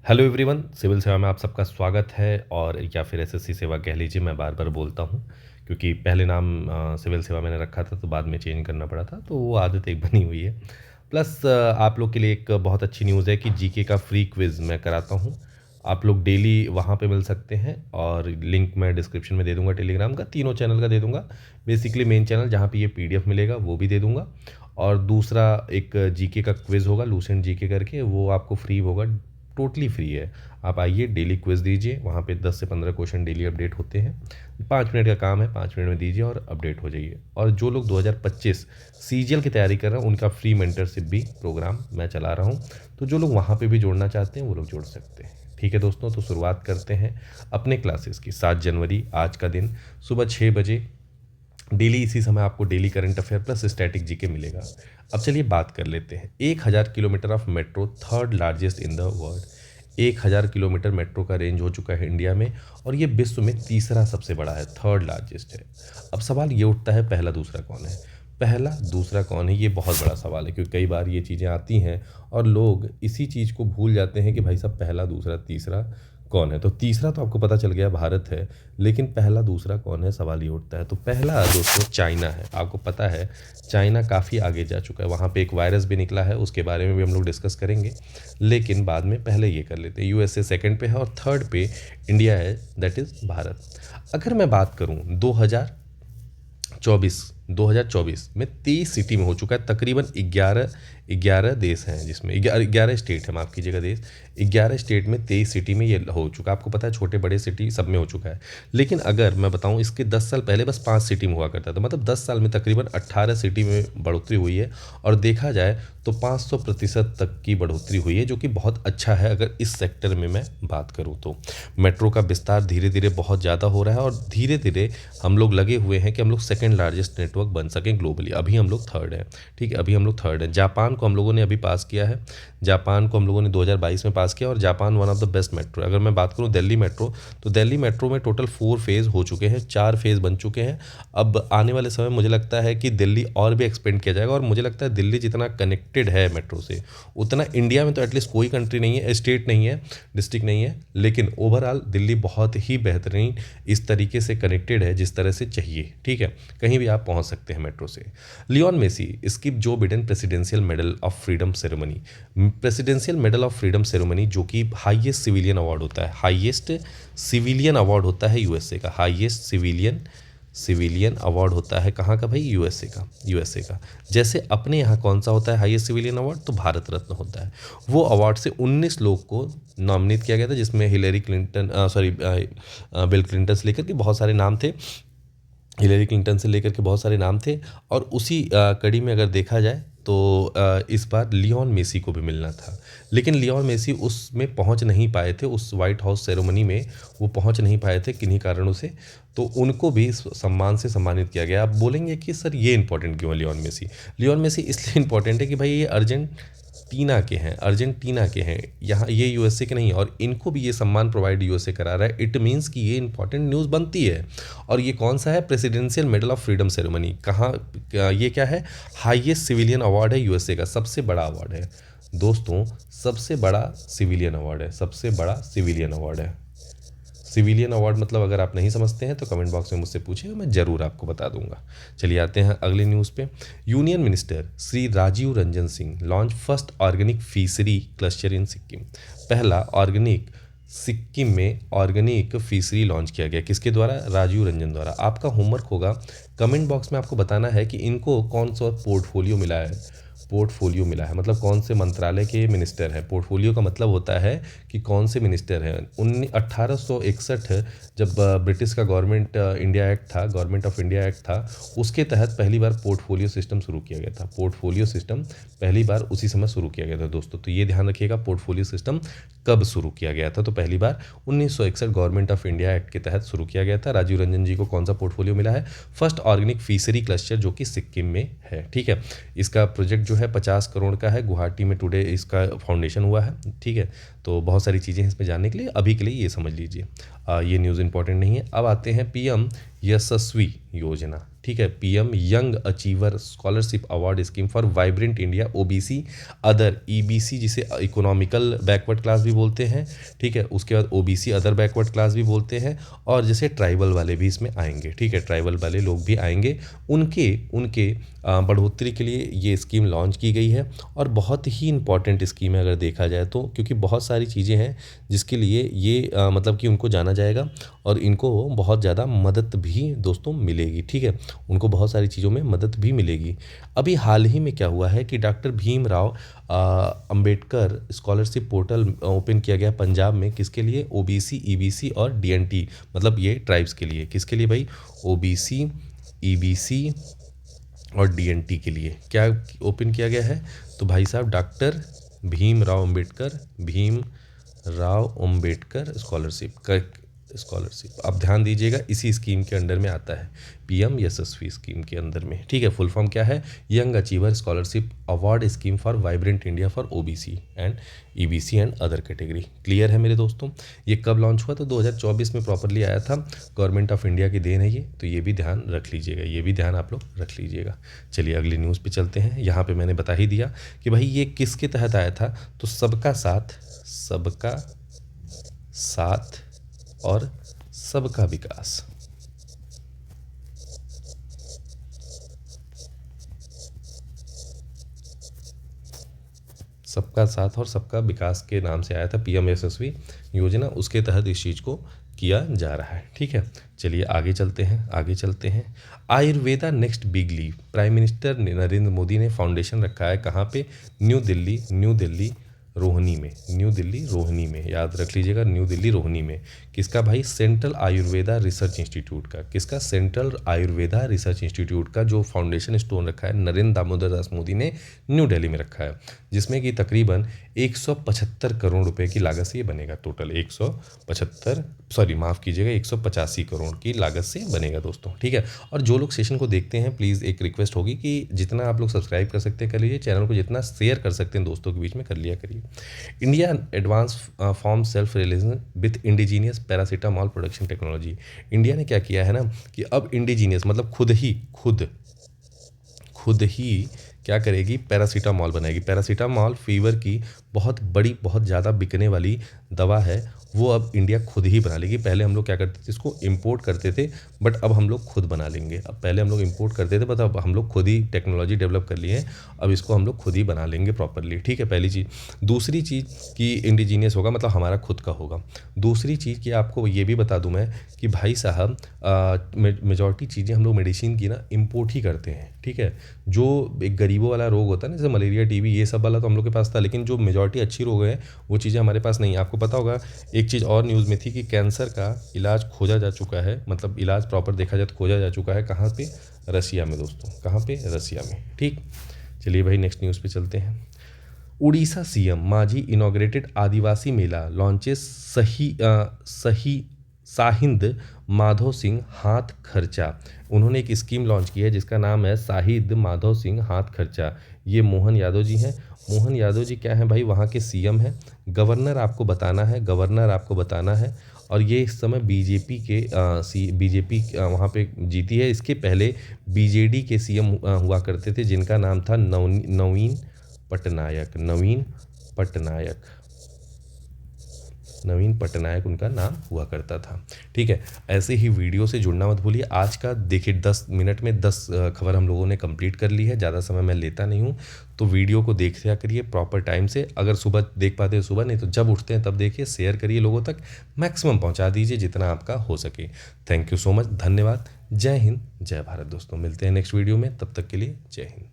Hello everyone, civil सेवा में आप सबका स्वागत है। और या फिर एसएससी सेवा कह लीजिए। मैं बार बार बोलता हूँ क्योंकि पहले नाम सिविल सेवा मैंने रखा था तो बाद में चेंज करना पड़ा था, तो वो आदत एक बनी हुई है। प्लस आप लोग के लिए एक बहुत अच्छी न्यूज़ है कि जीके का फ्री क्विज़ मैं कराता हूँ। आप लोग डेली वहाँ पे मिल सकते हैं और लिंक मैं डिस्क्रिप्शन में दे दूँगा, टेलीग्राम का तीनों चैनल का दे दूँगा। बेसिकली मेन चैनल जहाँ पे ये पीडीएफ मिलेगा वो भी दे दूँगा, और दूसरा एक जीके का क्विज़ होगा लूसेंट जीके करके, वो आपको फ्री होगा, टोटली फ्री है। आप आइए, डेली क्विज़ दीजिए, वहाँ पे 10 से 15 क्वेश्चन डेली अपडेट होते हैं। 5 मिनट का काम है, 5 मिनट में दीजिए और अपडेट हो जाइए। और जो लोग 2025 सीजीएल की तैयारी कर रहे हैं उनका फ्री मेंटरशिप भी प्रोग्राम मैं चला रहा हूँ, तो जो लोग वहाँ पे भी जोड़ना चाहते हैं वो लोग जोड़ सकते हैं। ठीक है दोस्तों, तो शुरुआत करते हैं अपने क्लासेस की। 7 जनवरी आज का दिन, सुबह 6 बजे डेली इसी समय आपको daily current affair plus static GK मिलेगा। अब चलिए बात कर लेते हैं। 1000 kilometre of metro, third largest in the world. 1000 kilometre metro का रेंज हो चुका है इंडिया में, और ये विश्व में तीसरा सबसे बड़ा है, थर्ड लार्जेस्ट है। अब सवाल ये उठता है, पहला दूसरा कौन है? पहला दूसरा कौन है, ये बहुत बड़ा सवाल है, क्योंकि कई बार ये चीज़ें आती हैं और लोग इसी चीज़ को भूल जाते हैं कि भाई साहब पहला दूसरा तीसरा कौन है। तो तीसरा तो आपको पता चल गया भारत है, लेकिन पहला दूसरा कौन है, सवाल ये उठता है। तो पहला दोस्तों चाइना है। आपको पता है चाइना काफ़ी आगे जा चुका है, वहाँ पे एक वायरस भी निकला है, उसके बारे में भी हम लोग डिस्कस करेंगे, लेकिन बाद में पहले ये कर लेते हैं। यूएसए सेकंड पे है और थर्ड पे इंडिया है, दैट इज़ भारत। अगर मैं बात करूँ 2024 में 23 सिटी में हो चुका है, तकरीबन 11 देश हैं, जिसमें 11 स्टेट है, माफ़ कीजिएगा देश। 11 स्टेट में 23 सिटी में ये हो चुका है। आपको पता है छोटे बड़े सिटी सब में हो चुका है। लेकिन अगर मैं बताऊं, इसके 10 साल पहले बस 5 सिटी में हुआ करता था, मतलब 10 साल में तकरीबन 18 सिटी में बढ़ोतरी हुई है। और देखा जाए तो 500% तक की बढ़ोतरी हुई है, जो कि बहुत अच्छा है अगर इस सेक्टर में मैं बात करूँ तो। मेट्रो का विस्तार धीरे धीरे बहुत ज़्यादा हो रहा है, और धीरे धीरे हम लोग लगे हुए हैं कि हम लोग सेकेंड लार्जेस्ट नेटवर्क बन सकें ग्लोबली। अभी हम लोग थर्ड हैं, ठीक है, अभी हम लोग थर्ड हैं। जापान को हम लोगों ने अभी पास किया है, जापान को हम लोगों ने 2022 में पास किया, और Japan one of the best metro. अगर मैं बात करूं दिल्ली मेट्रो, तो दिल्ली मेट्रो में टोटल 4 फेज़ हो चुके हैं, 4 फेज़ बन चुके हैं। अब आने वाले समय मुझे लगता है कि दिल्ली और भी एक्सपेंड किया जाएगा, और मुझे लगता है दिल्ली जितना कनेक्टेड है मेट्रो से, उतना इंडिया में तो एटलीस्ट कोई कंट्री नहीं है, स्टेट नहीं है, डिस्ट्रिक्ट नहीं है, लेकिन ओवरऑल दिल्ली बहुत ही बेहतरीन इस तरीके से कनेक्टेड है जिस तरह से चाहिए। ठीक है, कहीं भी आप पहुंच सकते हैं मेट्रो से। Lionel Messi skip Joe Biden presidential medal of freedom ceremony. Presidential medal of freedom ceremony, जो कि हाईएस्ट सिविलियन अवार्ड होता है, हाईएस्ट सिविलियन अवार्ड होता है यूएसए का, हाईएस्ट सिविलियन अवार्ड होता है कहाँ का भाई? यूएसए का। जैसे अपने यहाँ कौन सा होता है हाईएस्ट सिविलियन अवार्ड? तो भारत रत्न होता है। वो अवार्ड से 19 लोग को नॉमिनेट किया गया था, जिसमें बिल क्लिंटन से लेकर के बहुत सारे नाम थे, हिलेरी क्लिंटन से लेकर के बहुत सारे नाम थे। और उसी कड़ी में अगर देखा जाए तो इस बार लियोन मेसी को भी मिलना था, लेकिन लियोन मेसी उसमें पहुंच नहीं पाए थे, उस वाइट हाउस सेरेमनी में वो पहुंच नहीं पाए थे किन्हीं कारणों से, तो उनको भी सम्मान से सम्मानित किया गया। आप बोलेंगे कि सर ये इंपॉर्टेंट क्यों है लियोन मेसी इसलिए इंपॉर्टेंट है कि भाई ये अर्जेंटीना के हैं, यहाँ ये यूएसए के नहीं, और इनको भी ये सम्मान प्रोवाइड यूएसए करा रहा है। इट मीन्स कि ये इंपॉर्टेंट न्यूज़ बनती है। और ये कौन सा है? Presidential medal of freedom ceremony. कहाँ ये क्या है? हाईएस्ट सिविलियन अवार्ड है यूएसए का, सबसे बड़ा अवार्ड है दोस्तों, सबसे बड़ा सिविलियन अवार्ड है, सबसे बड़ा सिविलियन अवार्ड है। सिविलियन अवार्ड मतलब अगर आप नहीं समझते हैं तो कमेंट बॉक्स में मुझसे पूछिएगा, मैं ज़रूर आपको बता दूंगा। चलिए आते हैं अगली न्यूज़ पे। Union minister Shri Rajiv Ranjan Singh launch first organic fishery cluster in Sikkim. पहला ऑर्गेनिक सिक्किम में ऑर्गेनिक फिशरी लॉन्च किया गया, किसके द्वारा? राजीव रंजन द्वारा। आपका होमवर्क होगा कमेंट बॉक्स में आपको बताना है कि इनको कौन सा पोर्टफोलियो मिला है, मतलब कौन से मंत्रालय के मिनिस्टर हैं। पोर्टफोलियो का मतलब होता है कि कौन से मिनिस्टर हैं। 1861 जब ब्रिटिश का गवर्नमेंट ऑफ इंडिया एक्ट था, उसके तहत पहली बार पोर्टफोलियो सिस्टम शुरू किया गया था। पोर्टफोलियो सिस्टम पहली बार उसी समय शुरू किया गया था दोस्तों, तो ये ध्यान रखिएगा पोर्टफोलियो सिस्टम कब शुरू किया गया था। तो पहली बार 1961 गवर्नमेंट ऑफ इंडिया एक्ट के तहत शुरू किया गया था। राजीव रंजन जी को कौन सा पोर्टफोलियो मिला है? फर्स्ट ऑर्गेनिक फिशरी क्लस्टर, जो कि सिक्किम में है। ठीक है, इसका प्रोजेक्ट जो है 50 करोड़ का है, गुवाहाटी में टुडे इसका फाउंडेशन हुआ है। ठीक है, तो बहुत सारी चीज़ें हैं इसमें जानने के लिए, अभी के लिए ये समझ लीजिए, ये न्यूज़ इंपॉर्टेंट नहीं है। अब आते हैं पीएम यशस्वी योजना, ठीक है, PM young achiever scholarship award scheme for vibrant India, OBC other, EBC जिसे इकोनॉमिकल बैकवर्ड क्लास भी बोलते हैं, ठीक है, उसके बाद ओबीसी अदर बैकवर्ड क्लास भी बोलते हैं, और जैसे ट्राइबल वाले भी इसमें आएंगे, ठीक है, ट्राइबल वाले लोग भी आएंगे, उनके उनके बढ़ोतरी के लिए ये स्कीम लॉन्च की गई है। और बहुत ही इंपॉर्टेंट स्कीम है अगर देखा जाए तो, क्योंकि बहुत सारी चीज़ें हैं जिसके लिए ये मतलब कि उनको जाना जाएगा और इनको बहुत ज़्यादा मदद भी दोस्तों मिलेगी, ठीक है, उनको बहुत सारी चीज़ों में मदद भी मिलेगी। अभी हाल ही में क्या हुआ है कि doctor Bhimrao Ambedkar scholarship portal open किया गया पंजाब में, किसके लिए, ओबीसी, ईबीसी और डीएनटी, मतलब ये ट्राइब्स के लिए, किसके लिए भाई, ओबीसी, ईबीसी और डीएनटी के लिए क्या ओपन किया गया है, तो भाई साहब डॉक्टर भीमराव अंबेडकर स्कॉलरशिप आप ध्यान दीजिएगा, इसी स्कीम के अंडर में आता है, पीएम यशस्वी स्कीम के अंदर में, ठीक है। फुल फॉर्म क्या है, young achiever scholarship award scheme for vibrant India for OBC and EBC and other category. Clear है मेरे दोस्तों। ये कब लॉन्च हुआ, तो 2024 में प्रॉपरली आया था, गवर्नमेंट ऑफ इंडिया की देन है ये, तो ये भी ध्यान रख लीजिएगा, ये भी ध्यान आप लोग रख लीजिएगा। चलिए अगली न्यूज़ पे चलते हैं। यहाँ पे मैंने बता ही दिया कि भाई ये किसके तहत आया था, तो सबका साथ और सबका विकास, सबका साथ और सबका विकास के नाम से आया था पीएम यशस्वी योजना, उसके तहत इस चीज़ को किया जा रहा है, ठीक है। चलिए आगे चलते हैं। Ayurveda next big leave, prime minister Narendra Modi ने फाउंडेशन रखा है कहाँ पे, न्यू दिल्ली रोहिणी में, याद रख लीजिएगा, न्यू दिल्ली रोहिणी में। किसका भाई, सेंट्रल आयुर्वेदा रिसर्च इंस्टीट्यूट का, किसका, सेंट्रल आयुर्वेदा रिसर्च इंस्टीट्यूट का जो फाउंडेशन स्टोन रखा है नरेंद्र दामोदर दास मोदी ने न्यू दिल्ली में रखा है, जिसमें कि तकरीबन 175 करोड़ रुपए की लागत से ये बनेगा, टोटल 185 करोड़ की लागत से बनेगा दोस्तों, ठीक है। और जो लोग सेशन को देखते हैं, प्लीज़ एक रिक्वेस्ट होगी कि जितना आप लोग सब्सक्राइब कर सकते हैं कर लीजिए, चैनल को जितना शेयर कर सकते हैं दोस्तों के बीच में कर लिया करिए। India advance form self reliance with indigenous paracetamol production technology. India ने क्या किया है ना कि अब इंडिजीनियस मतलब खुद ही क्या करेगी, पैरासीटामॉल बनाएगी। पैरासीटामॉल फीवर की बहुत ज़्यादा बिकने वाली दवा है, वो अब इंडिया खुद ही बना लेगी। पहले हम लोग क्या करते थे, इसको इंपोर्ट करते थे, बट अब हम लोग खुद बना लेंगे। अब पहले हम लोग इंपोर्ट करते थे, बट अब हम लोग खुद ही टेक्नोलॉजी डेवलप कर लिए हैं, अब इसको हम लोग खुद ही बना लेंगे प्रॉपरली, ठीक है, पहली चीज़। दूसरी चीज़ कि इंडिजीनियस होगा, मतलब हमारा खुद का होगा। दूसरी चीज़ कि आपको ये भी बता दूं मैं कि भाई साहब मेजॉरिटी चीज़ें हम लोग मेडिसिन की ना इम्पोर्ट ही करते हैं, ठीक है। जो एक गरीबों वाला रोग होता है ना, जैसे मलेरिया, टीबी, ये सब वाला तो हम लोग के पास था, लेकिन जो मेजॉरिटी अच्छी रोग है वो चीज़ें हमारे पास नहीं है। आपको पता होगा एक चीज़ और न्यूज़ में थी कि कैंसर का इलाज खोजा जा चुका है, मतलब इलाज प्रॉपर देखा जाए तो खोजा जा चुका है, कहाँ पे, रसिया में दोस्तों, कहाँ पे, रसिया में, ठीक। चलिए भाई नेक्स्ट न्यूज़ पे चलते हैं। उड़ीसा सीएम मांझी इनॉग्रेटेड आदिवासी मेला लॉन्चेस सही साहिंद माधव सिंह हाथ खर्चा। उन्होंने एक स्कीम लॉन्च की है जिसका नाम है साहिद माधव सिंह हाथ खर्चा। ये मोहन यादव जी हैं। मोहन यादव जी क्या हैं भाई, वहाँ के सीएम हैं। गवर्नर आपको बताना है और ये इस समय बीजेपी वहाँ पे जीती है। इसके पहले बीजेडी के सीएम हुआ करते थे जिनका नाम था नवीन पटनायक उनका नाम हुआ करता था, ठीक है। ऐसे ही वीडियो से जुड़ना मत भूलिए। आज का देखिए 10 मिनट में 10 खबर हम लोगों ने कंप्लीट कर ली है, ज़्यादा समय मैं लेता नहीं हूँ, तो वीडियो को देखा करिए प्रॉपर टाइम से। अगर सुबह देख पाते हैं सुबह, नहीं तो जब उठते हैं तब देखिए, शेयर करिए लोगों तक, मैक्सिमम पहुँचा दीजिए जितना आपका हो सके। थैंक यू सो मच, धन्यवाद। जय हिंद, जय भारत दोस्तों। मिलते हैं नेक्स्ट वीडियो में, तब तक के लिए जय हिंद।